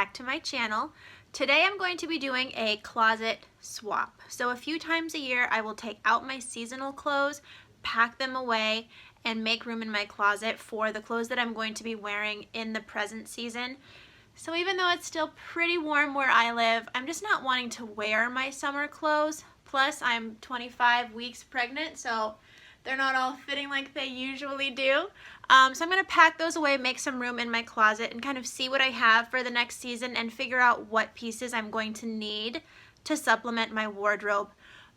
back to my channel. Today I'm going to be doing a closet swap. So a few times a year I will take out my seasonal clothes, pack them away, and make room in my closet for the clothes that I'm going to be wearing in the present season. So even though it's still pretty warm where I live, I'm just not wanting to wear my summer clothes. Plus I'm 25 weeks pregnant, so they're not all fitting like they usually do. So I'm going to pack those away, make some room in my closet, and kind of see what I have for the next season and figure out what pieces I'm going to need to supplement my wardrobe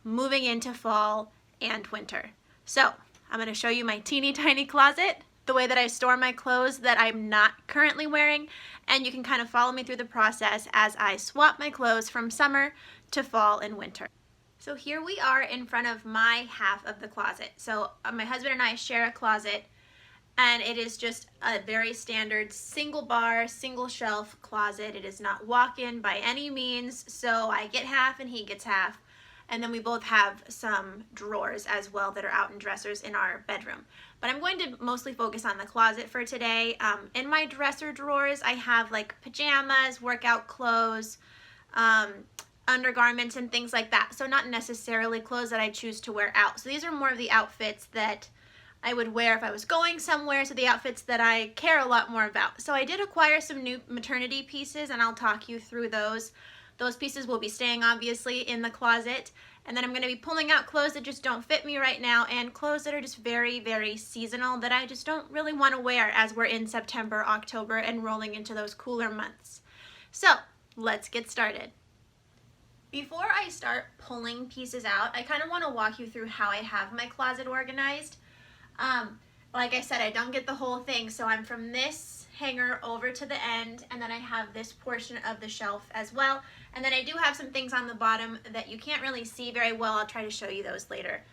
moving into fall and winter. So I'm going to show you my teeny tiny closet, the way that I store my clothes that I'm not currently wearing, and you can kind of follow me through the process as I swap my clothes from summer to fall and winter. So here we are in front of my half of the closet. So my husband and I share a closet, and it is just a very standard single bar, single shelf closet. It is not walk-in by any means, so I get half and he gets half. And then we both have some drawers as well that are out in dressers in our bedroom. But I'm going to mostly focus on the closet for today. In my dresser drawers, I have like pajamas, workout clothes, undergarments and things like that. So not necessarily clothes that I choose to wear out. So these are more of the outfits that I would wear if I was going somewhere, so the outfits that I care a lot more about. So I did acquire some new maternity pieces, and I'll talk you through those. Those pieces will be staying obviously in the closet, and then I'm going to be pulling out clothes that just don't fit me right now and clothes that are just very, very seasonal that I just don't really want to wear as we're in September, October, and rolling into those cooler months. So let's get started. Before I start pulling pieces out, I kind of want to walk you through how I have my closet organized. Like I said, I don't get the whole thing, so I'm from this hanger over to the end, and then I have this portion of the shelf as well, and then I do have some things on the bottom that you can't really see very well. I'll try to show you those later.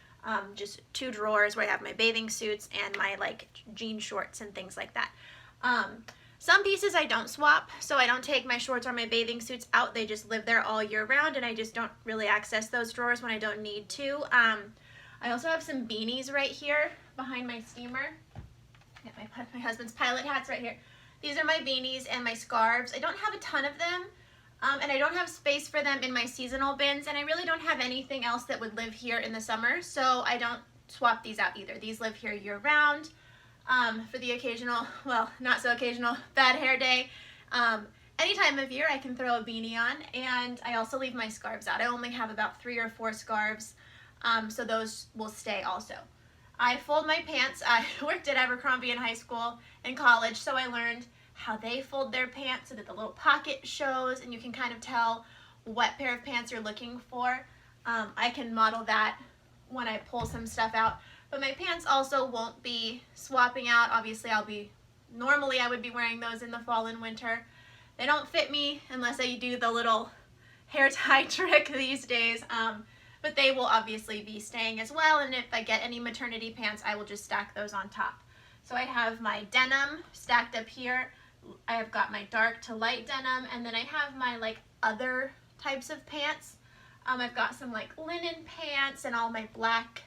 Just two drawers where I have my bathing suits and my like jean shorts and things like that. Some pieces I don't swap, so I don't take my shorts or my bathing suits out. They just live there all year round, and I just don't really access those drawers when I don't need to. I also have some beanies right here behind my steamer. I got my husband's pilot hats right here. These are my beanies and my scarves. I don't have a ton of them, and I don't have space for them in my seasonal bins, and I really don't have anything else that would live here in the summer, so I don't swap these out either. These live here year round. For the occasional, well, not so occasional, bad hair day. Any time of year I can throw a beanie on, and I also leave my scarves out. I only have about 3 or 4 scarves, so those will stay also. I fold my pants. I worked at Abercrombie in high school and college, so I learned how they fold their pants so that the little pocket shows and you can kind of tell what pair of pants you're looking for. I can model that when I pull some stuff out. But my pants also won't be swapping out. Obviously, normally I would be wearing those in the fall and winter. They don't fit me unless I do the little hair tie trick these days. But they will obviously be staying as well. And if I get any maternity pants, I will just stack those on top. So I have my denim stacked up here. I have got my dark to light denim, and then I have my like other types of pants. I've got some like linen pants and all my black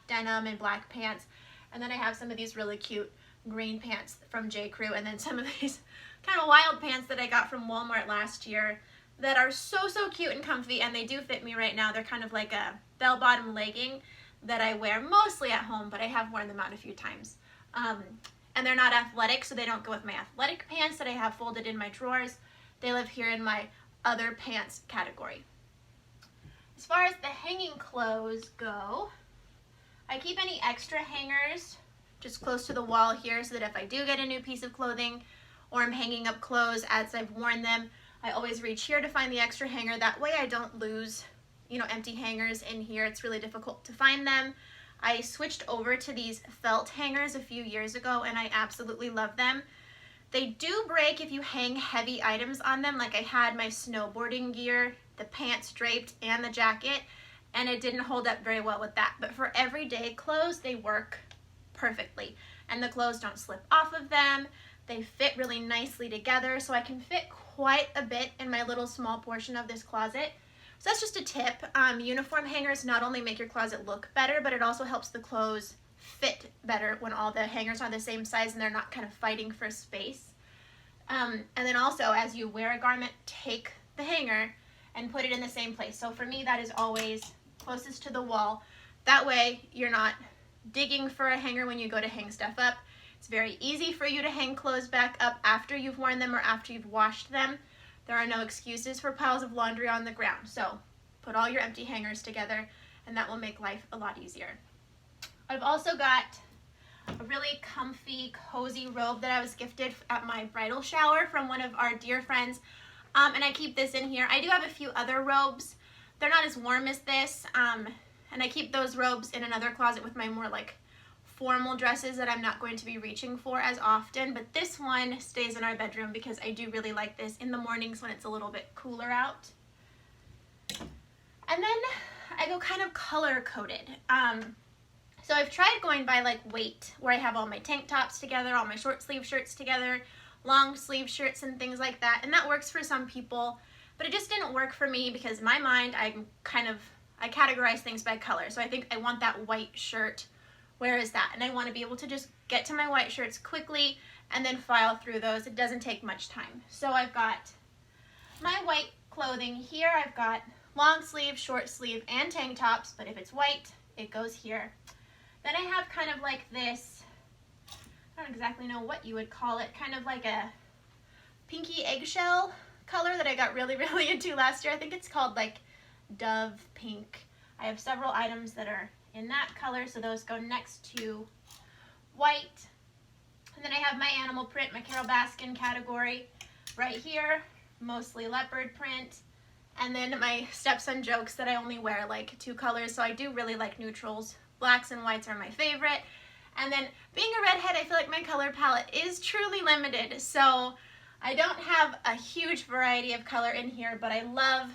denim and black pants, and then I have some of these really cute green pants from J. Crew, and then some of these kind of wild pants that I got from Walmart last year that are so cute and comfy, and they do fit me right now. They're kind of like a bell-bottom legging that I wear mostly at home, but I have worn them out a few times. And they're not athletic, so they don't go with my athletic pants that I have folded in my drawers. They live here in my other pants category. As far as the hanging clothes go, I keep any extra hangers just close to the wall here so that if I do get a new piece of clothing or I'm hanging up clothes as I've worn them, I always reach here to find the extra hanger. That way I don't lose, empty hangers in here. It's really difficult to find them. I switched over to these felt hangers a few years ago, and I absolutely love them. They do break if you hang heavy items on them, like I had my snowboarding gear, the pants draped, and the jacket, and it didn't hold up very well with that. But for everyday clothes, they work perfectly, and the clothes don't slip off of them. They fit really nicely together, so I can fit quite a bit in my little small portion of this closet. So that's just a tip. Uniform hangers not only make your closet look better, but it also helps the clothes fit better when all the hangers are the same size and they're not kind of fighting for space. And then also, as you wear a garment, take the hanger and put it in the same place. So for me, that is always closest to the wall. That way you're not digging for a hanger when you go to hang stuff up. It's very easy for you to hang clothes back up after you've worn them or after you've washed them. There are no excuses for piles of laundry on the ground. So put all your empty hangers together and that will make life a lot easier. I've also got a really comfy, cozy robe that I was gifted at my bridal shower from one of our dear friends. And I keep this in here. I do have a few other robes. They're not as warm as this. And I keep those robes in another closet with my more like formal dresses that I'm not going to be reaching for as often. But this one stays in our bedroom because I do really like this in the mornings when it's a little bit cooler out. And then I go kind of color coded. So I've tried going by like weight, where I have all my tank tops together, all my short sleeve shirts together, long sleeve shirts and things like that. And that works for some people, but it just didn't work for me because in my mind, I categorize things by color. So I think I want that white shirt. Where is that? And I want to be able to just get to my white shirts quickly and then file through those. It doesn't take much time. So I've got my white clothing here. I've got long sleeve, short sleeve, and tank tops, but if it's white, it goes here. Then I have kind of like this, I don't exactly know what you would call it, kind of like a pinky eggshell color that I got really, really into last year. I think it's called like Dove Pink. I have several items that are in that color, so those go next to white. And then I have my animal print, my Carol Baskin category right here, mostly leopard print. And then my stepson jokes that I only wear like 2 colors, so I do really like neutrals. Blacks and whites are my favorite. And then being a redhead, I feel like my color palette is truly limited. So I don't have a huge variety of color in here, but I love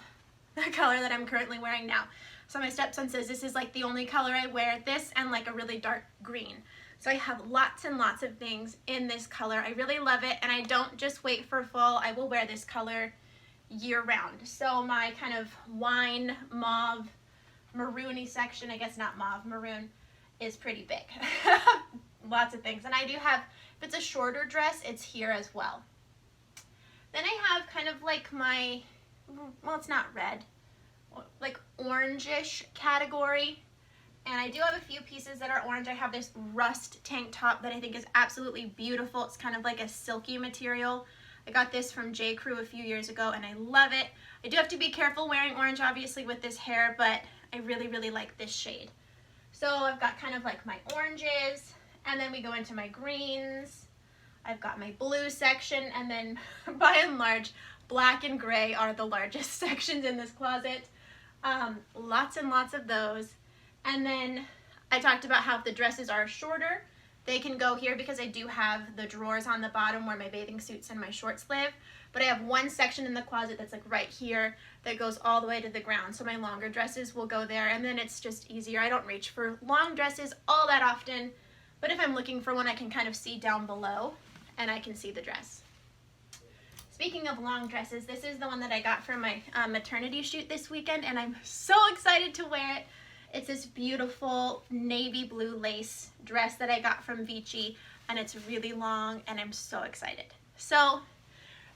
the color that I'm currently wearing now. So my stepson says this is like the only color I wear, this and like a really dark green. So I have lots and lots of things in this color. I really love it, and I don't just wait for fall. I will wear this color year round. So my kind of wine, mauve, maroony section, I guess not mauve, maroon, is pretty big. Lots of things. And I do have, if it's a shorter dress, it's here as well. Then I have kind of like my, well, it's not red, like orangish category. And I do have a few pieces that are orange. I have this rust tank top that I think is absolutely beautiful. It's kind of like a silky material. I got this from J. Crew a few years ago and I love it. I do have to be careful wearing orange obviously with this hair, but I really, really like this shade. So I've got kind of like my oranges, and then we go into my greens. I've got my blue section, and then by and large, black and gray are the largest sections in this closet. Lots and lots of those. And then I talked about how if the dresses are shorter, they can go here because I do have the drawers on the bottom where my bathing suits and my shorts live. But I have one section in the closet that's like right here that goes all the way to the ground. So my longer dresses will go there, and then it's just easier. I don't reach for long dresses all that often, but if I'm looking for one, I can kind of see down below and I can see the dress. Speaking of long dresses, this is the one that I got for my maternity shoot this weekend, and I'm so excited to wear it. It's this beautiful navy blue lace dress that I got from Vici, and it's really long, and I'm so excited. So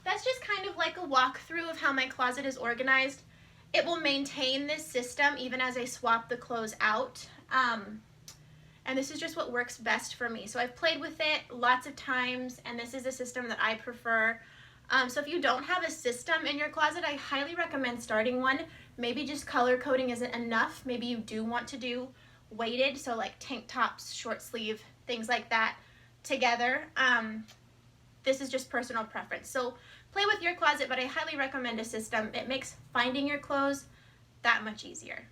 that's just kind of like a walkthrough of how my closet is organized. It will maintain this system even as I swap the clothes out. And this is just what works best for me. So I've played with it lots of times, and this is a system that I prefer. So if you don't have a system in your closet, I highly recommend starting one. Maybe just color coding isn't enough. Maybe you do want to do weighted, so like tank tops, short sleeve, things like that together. This is just personal preference. So play with your closet, but I highly recommend a system. It makes finding your clothes that much easier.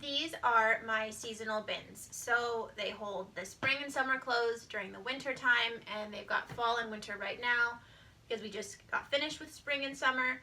These are my seasonal bins. So they hold the spring and summer clothes during the winter time, and they've got fall and winter right now because we just got finished with spring and summer.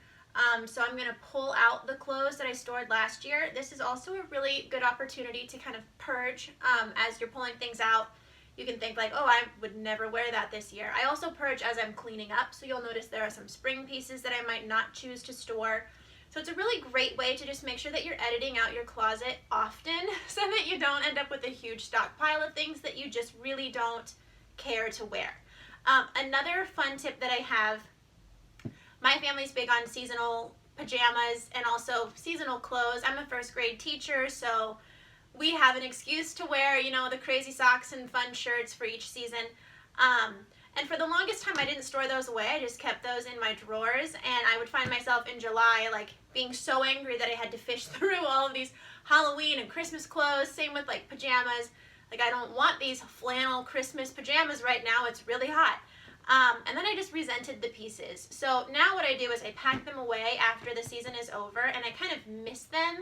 So I'm gonna pull out the clothes that I stored last year. This is also a really good opportunity to kind of purge as you're pulling things out. You can think like, oh, I would never wear that this year. I also purge as I'm cleaning up, so you'll notice there are some spring pieces that I might not choose to store. So it's a really great way to just make sure that you're editing out your closet often so that you don't end up with a huge stockpile of things that you just really don't care to wear. Another fun tip that I have, my family's big on seasonal pajamas and also seasonal clothes. I'm a first grade teacher, so we have an excuse to wear, you know, the crazy socks and fun shirts for each season. And for the longest time, I didn't store those away. I just kept those in my drawers, and I would find myself in July, like, being so angry that I had to fish through all of these Halloween and Christmas clothes. Same with, like, pajamas. Like, I don't want these flannel Christmas pajamas right now. It's really hot. And then I just resented the pieces. So now what I do is I pack them away after the season is over, and I kind of miss them.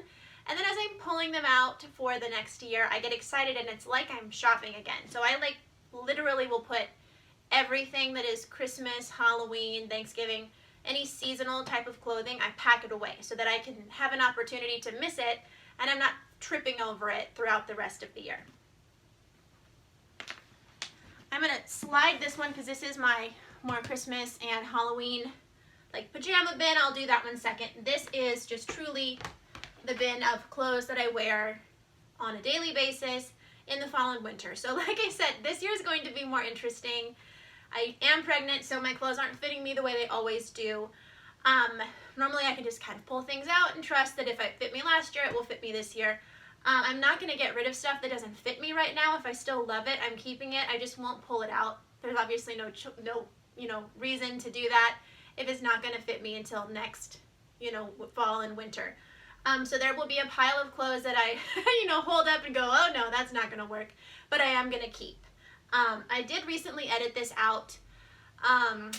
And then as I'm pulling them out for the next year, I get excited, and it's like I'm shopping again. So I, like, literally will put everything that is Christmas, Halloween, Thanksgiving, any seasonal type of clothing, I pack it away so that I can have an opportunity to miss it, and I'm not tripping over it throughout the rest of the year. I'm going to slide this one because this is my more Christmas and Halloween, like, pajama bin. I'll do that one second. This is just truly the bin of clothes that I wear on a daily basis in the fall and winter. So like I said, this year is going to be more interesting. I am pregnant, so my clothes aren't fitting me the way they always do. Normally I can just kind of pull things out and trust that if it fit me last year, it will fit me this year. I'm not going to get rid of stuff that doesn't fit me right now. If I still love it, I'm keeping it. I just won't pull it out. There's obviously no reason to do that if it's not going to fit me until next, fall and winter. So there will be a pile of clothes that I, hold up and go, oh no, that's not going to work. But I am going to keep. I did recently edit this out, I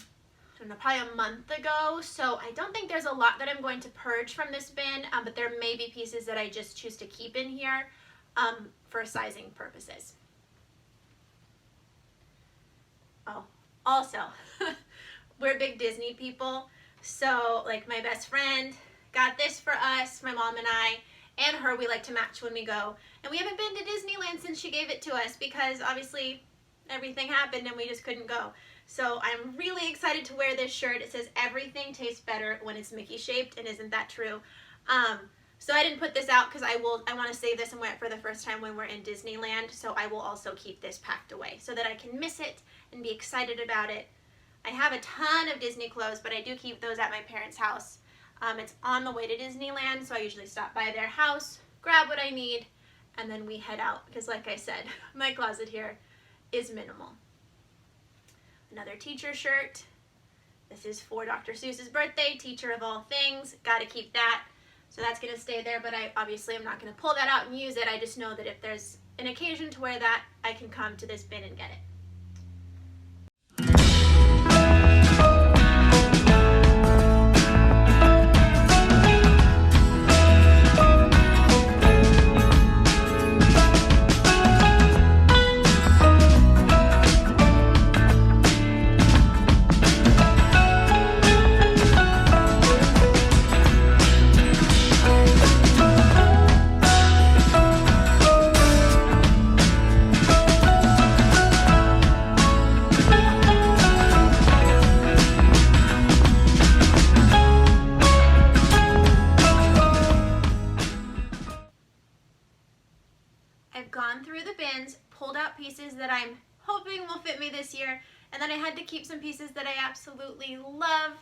don't know, probably a month ago. So I don't think there's a lot that I'm going to purge from this bin, but there may be pieces that I just choose to keep in here for sizing purposes. Oh, also, we're big Disney people. So like my best friend got this for us, my mom and I, and her. We like to match when we go. And we haven't been to Disneyland since she gave it to us because obviously everything happened and we just couldn't go. So I'm really excited to wear this shirt. It says everything tastes better when it's Mickey shaped, and isn't that true? So I didn't put this out because I want to save this and wear it for the first time when we're in Disneyland. So I will also keep this packed away so that I can miss it and be excited about it. I have a ton of Disney clothes, but I do keep those at my parents' house. It's on the way to Disneyland, so I usually stop by their house, grab what I need, and then we head out because, like I said, my closet here is minimal. Another teacher shirt. This is for Dr. Seuss's birthday, teacher of all things. Got to keep that. So that's going to stay there, but I obviously am not going to pull that out and use it. I just know that if there's an occasion to wear that, I can come to this bin and get it. I've gone through the bins, pulled out pieces that I'm hoping will fit me this year, and then I had to keep some pieces that I absolutely love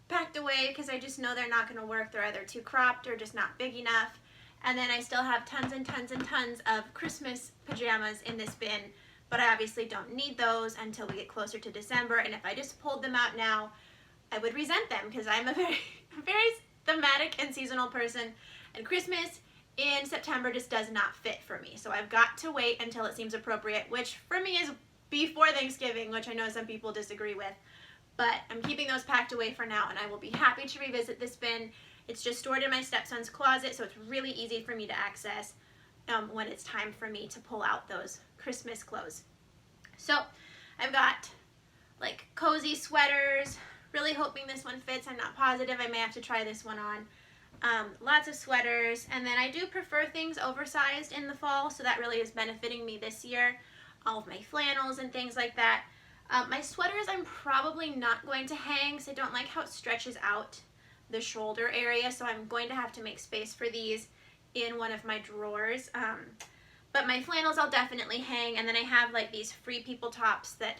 packed away because I just know they're not going to work. They're either too cropped or just not big enough. And then I still have tons and tons and tons of Christmas pajamas in this bin, but I obviously don't need those until we get closer to December. And if I just pulled them out now, I would resent them because I'm a very thematic and seasonal person, and Christmas in September just does not fit for me. So I've got to wait until it seems appropriate, which for me is before Thanksgiving, which I know some people disagree with. But I'm keeping those packed away for now, and I will be happy to revisit this bin. It's just stored in my stepson's closet, so it's really easy for me to access when it's time for me to pull out those Christmas clothes. So I've got like cozy sweaters, really hoping this one fits. I'm not positive. I may have to try this one on. Lots of sweaters, and then I do prefer things oversized in the fall, so that really is benefiting me this year. All of my flannels and things like that. My sweaters I'm probably not going to hang because I don't like how it stretches out the shoulder area, so I'm going to have to make space for these in one of my drawers. But my flannels I'll definitely hang, and then I have like these Free People tops that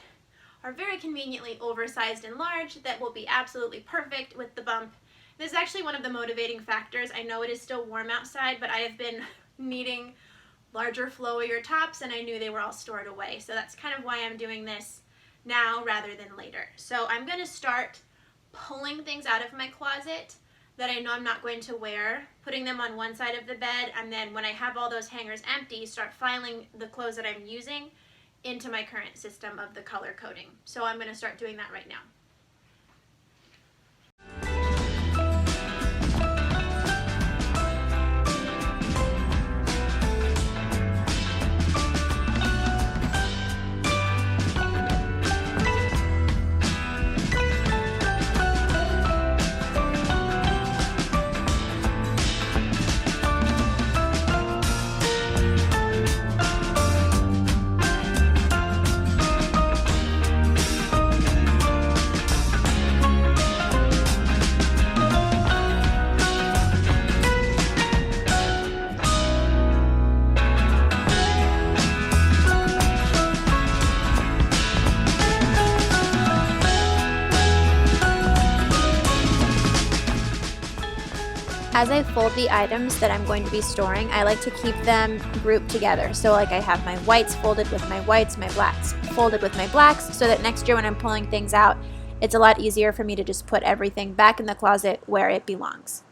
are very conveniently oversized and large that will be absolutely perfect with the bump. This is actually one of the motivating factors. I know it is still warm outside, but I have been needing larger, flowier tops, and I knew they were all stored away. So that's kind of why I'm doing this now rather than later. So I'm going to start pulling things out of my closet that I know I'm not going to wear, putting them on one side of the bed, and then when I have all those hangers empty, start filing the clothes that I'm using into my current system of the color coding. So I'm going to start doing that right now. As I fold the items that I'm going to be storing, I like to keep them grouped together. So like I have my whites folded with my whites, my blacks folded with my blacks, so that next year when I'm pulling things out, it's a lot easier for me to just put everything back in the closet where it belongs.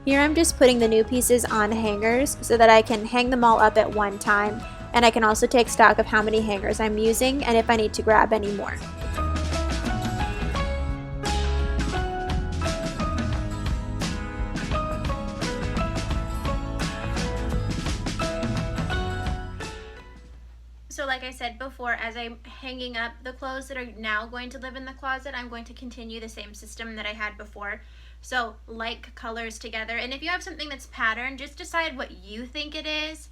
Here I'm just putting the new pieces on hangers so that I can hang them all up at one time, and I can also take stock of how many hangers I'm using and if I need to grab any more. So like I said before, as I'm hanging up the clothes that are now going to live in the closet, I'm going to continue the same system that I had before. So like colors together, and if you have something that's patterned, just decide what you think it is.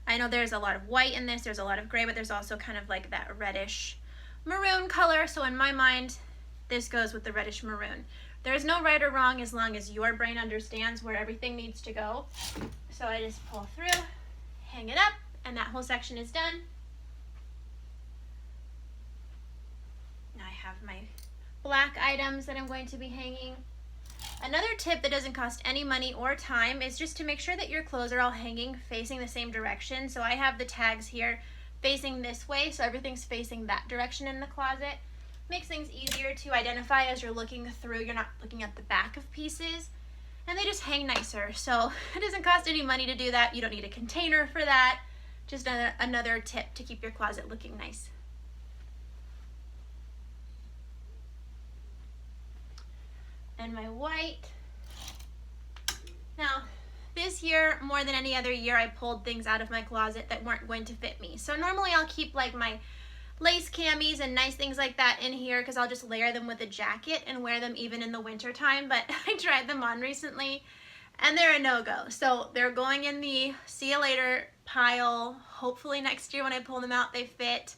I know there's a lot of white in this, there's a lot of gray, but there's also kind of like that reddish maroon color. So in my mind, this goes with the reddish maroon. There's no right or wrong as long as your brain understands where everything needs to go. So I just pull through, hang it up, and that whole section is done. Now I have my black items that I'm going to be hanging. Another tip that doesn't cost any money or time is just to make sure that your clothes are all hanging facing the same direction. So I have the tags here facing this way, so everything's facing that direction in the closet. Makes things easier to identify as you're looking through. You're not looking at the back of pieces, and they just hang nicer. So it doesn't cost any money to do that. You don't need a container for that. Just another tip to keep your closet looking nice. And my white. Now, this year, more than any other year, I pulled things out of my closet that weren't going to fit me. So normally I'll keep like my lace camis and nice things like that in here because I'll just layer them with a jacket and wear them even in the winter time. But I tried them on recently and they're a no-go. So they're going in the see you later pile. Hopefully next year when I pull them out, they fit.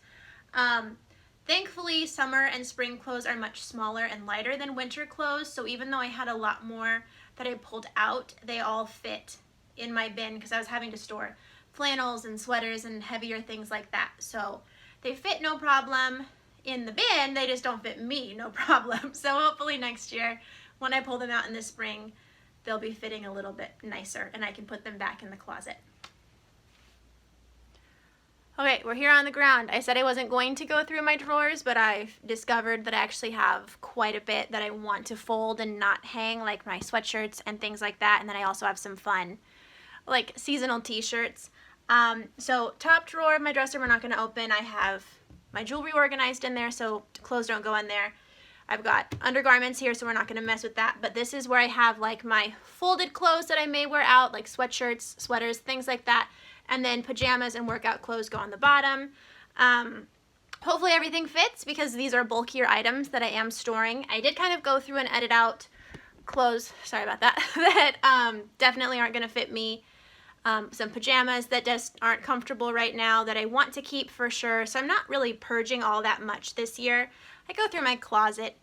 Thankfully, summer and spring clothes are much smaller and lighter than winter clothes, so even though I had a lot more that I pulled out, they all fit in my bin because I was having to store flannels and sweaters and heavier things like that. So they fit no problem in the bin, they just don't fit me no problem. So hopefully next year, when I pull them out in the spring, they'll be fitting a little bit nicer and I can put them back in the closet. Okay, we're here on the ground. I said I wasn't going to go through my drawers, but I've discovered that I actually have quite a bit that I want to fold and not hang, like my sweatshirts and things like that. And then I also have some fun, like seasonal t-shirts. So top drawer of my dresser we're not going to open. I have my jewelry organized in there, so clothes don't go in there. I've got undergarments here, so we're not going to mess with that. But this is where I have like my folded clothes that I may wear out, like sweatshirts, sweaters, things like that. and then pajamas and workout clothes go on the bottom. Hopefully everything fits because these are bulkier items that I am storing. I did kind of go through and edit out clothes, sorry about that, that definitely aren't going to fit me. Some pajamas that just aren't comfortable right now that I want to keep for sure. So I'm not really purging all that much this year. I go through my closet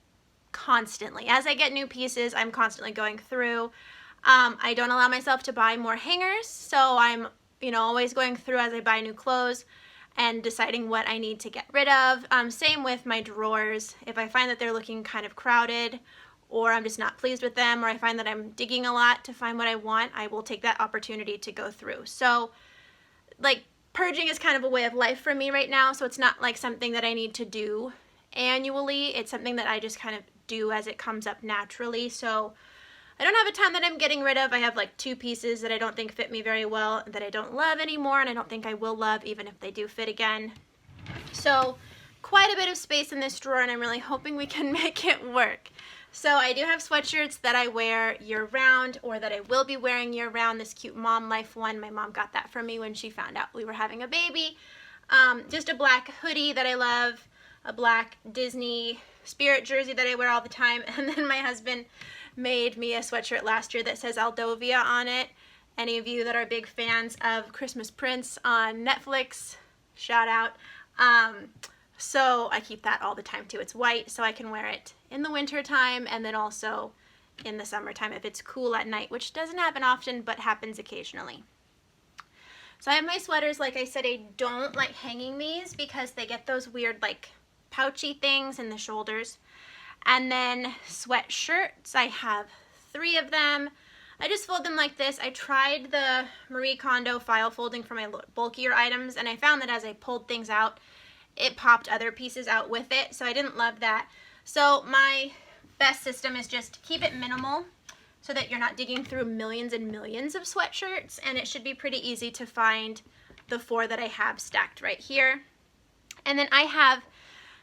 constantly. As I get new pieces, I'm constantly going through. I don't allow myself to buy more hangers, so I'm, always going through as I buy new clothes and deciding what I need to get rid of. Same with my drawers. If I find that they're looking kind of crowded, or I'm just not pleased with them, or I find that I'm digging a lot to find what I want, I will take that opportunity to go through. So, like, purging is kind of a way of life for me right now, so it's not like something that I need to do annually. It's something that I just kind of do as it comes up naturally. So I don't have a ton that I'm getting rid of. I have like 2 pieces that I don't think fit me very well, that I don't love anymore, and I don't think I will love even if they do fit again. So quite a bit of space in this drawer, and I'm really hoping we can make it work. So I do have sweatshirts that I wear year-round, or that I will be wearing year-round. This cute Mom Life one, my mom got that for me when she found out we were having a baby. Just a black hoodie that I love, a black Disney Spirit jersey that I wear all the time, and then my husband made me a sweatshirt last year that says Aldovia on it. Any of you that are big fans of Christmas Prince on Netflix, shout out. So I keep that all the time too. It's white, so I can wear it in the winter time and then also in the summertime if it's cool at night, which doesn't happen often but happens occasionally. So I have my sweaters. Like I said, I don't like hanging these because they get those weird like pouchy things in the shoulders. And then sweatshirts, I have 3 of them. I just fold them like this. I tried the Marie Kondo file folding for my bulkier items, and I found that as I pulled things out, it popped other pieces out with it, so I didn't love that. So my best system is just keep it minimal so that you're not digging through millions and millions of sweatshirts, and it should be pretty easy to find the 4 that I have stacked right here. And then I have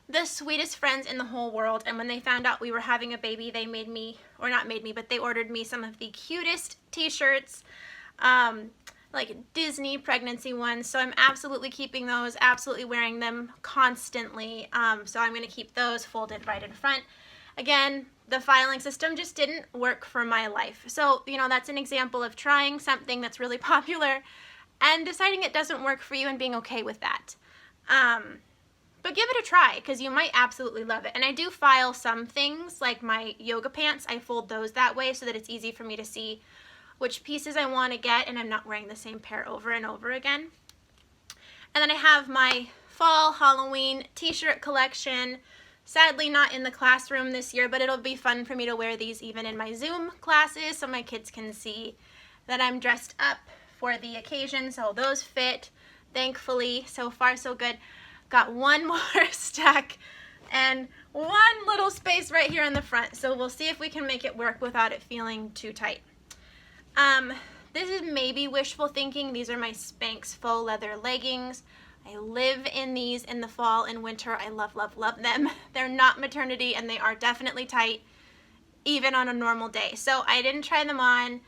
the sweetest friends in the whole world, and when they found out we were having a baby, they made me, or not made me, but they ordered me some of the cutest t-shirts, like Disney pregnancy ones, so I'm absolutely keeping those, absolutely wearing them constantly, so I'm going to keep those folded right in front. Again, the filing system just didn't work for my life, so, that's an example of trying something that's really popular and deciding it doesn't work for you and being okay with that. But give it a try, because you might absolutely love it. And I do file some things, like my yoga pants. I fold those that way so that it's easy for me to see which pieces I want to get, and I'm not wearing the same pair over and over again. And then I have my fall Halloween t-shirt collection. Sadly not in the classroom this year, but it'll be fun for me to wear these even in my Zoom classes so my kids can see that I'm dressed up for the occasion. So those fit, thankfully. So far so good. Got one more stack and one little space right here in the front, so we'll see if we can make it work without it feeling too tight. This is maybe wishful thinking. These are my Spanx faux leather leggings. I live in these in the fall and winter. I love, love, love them. They're not maternity, and they are definitely tight even on a normal day. So I didn't try them on.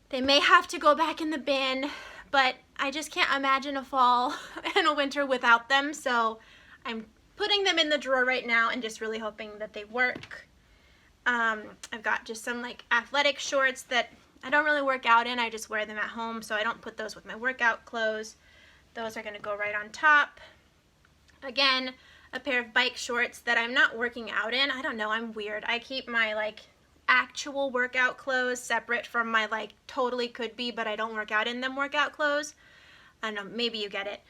They may have to go back in the bin, but I just can't imagine a fall and a winter without them, so I'm putting them in the drawer right now and just really hoping that they work. I've got just some like athletic shorts that I don't really work out in. I just wear them at home, so I don't put those with my workout clothes. Those are going to go right on top. Again, a pair of bike shorts that I'm not working out in. I don't know, I'm weird. I keep my like actual workout clothes separate from my like totally could be but I don't work out in them workout clothes. I don't know, maybe you get it.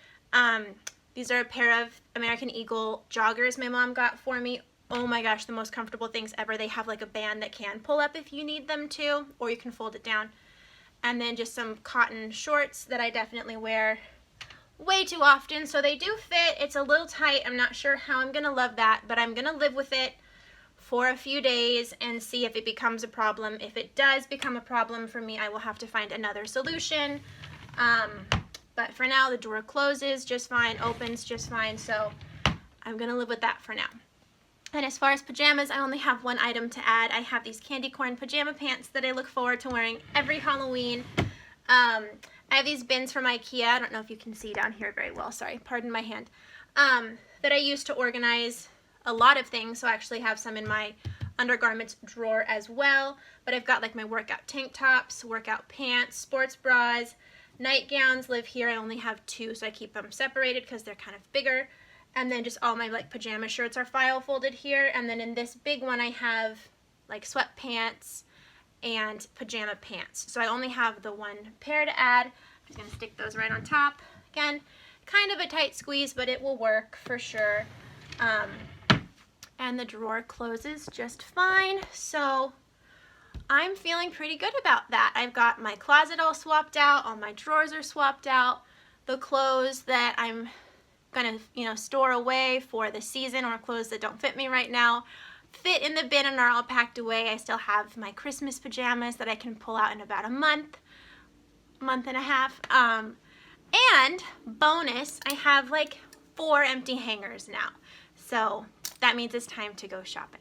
These are a pair of American Eagle joggers my mom got for me. Oh my gosh, the most comfortable things ever. They have like a band that can pull up if you need them to, or you can fold it down. And then just some cotton shorts that I definitely wear way too often. So they do fit. It's a little tight. I'm not sure how I'm gonna love that, but I'm gonna live with it for a few days and see if it becomes a problem. If it does become a problem for me, I will have to find another solution. But for now, the drawer closes just fine, opens just fine, so I'm gonna live with that for now. And as far as pajamas, I only have one item to add. I have these candy corn pajama pants that I look forward to wearing every Halloween. I have these bins from IKEA. I don't know if you can see down here very well. Sorry, pardon my hand. That I use to organize a lot of things. So I actually have some in my undergarments drawer as well. But I've got like my workout tank tops, workout pants, sports bras, nightgowns live here. I only have 2, so I keep them separated because they're kind of bigger. And then just all my like pajama shirts are file folded here. And then in this big one I have like sweatpants and pajama pants. So I only have the one pair to add. I'm just going to stick those right on top. Again, kind of a tight squeeze, but it will work for sure. And the drawer closes just fine. So I'm feeling pretty good about that. I've got my closet all swapped out. All my drawers are swapped out. The clothes that I'm going to, store away for the season, or clothes that don't fit me right now, fit in the bin and are all packed away. I still have my Christmas pajamas that I can pull out in about a month and a half. And bonus, I have like 4 empty hangers now. So that means it's time to go shopping.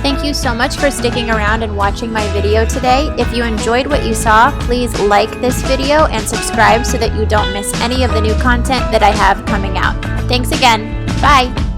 Thank you so much for sticking around and watching my video today. If you enjoyed what you saw, please like this video and subscribe so that you don't miss any of the new content that I have coming out. Thanks again. Bye.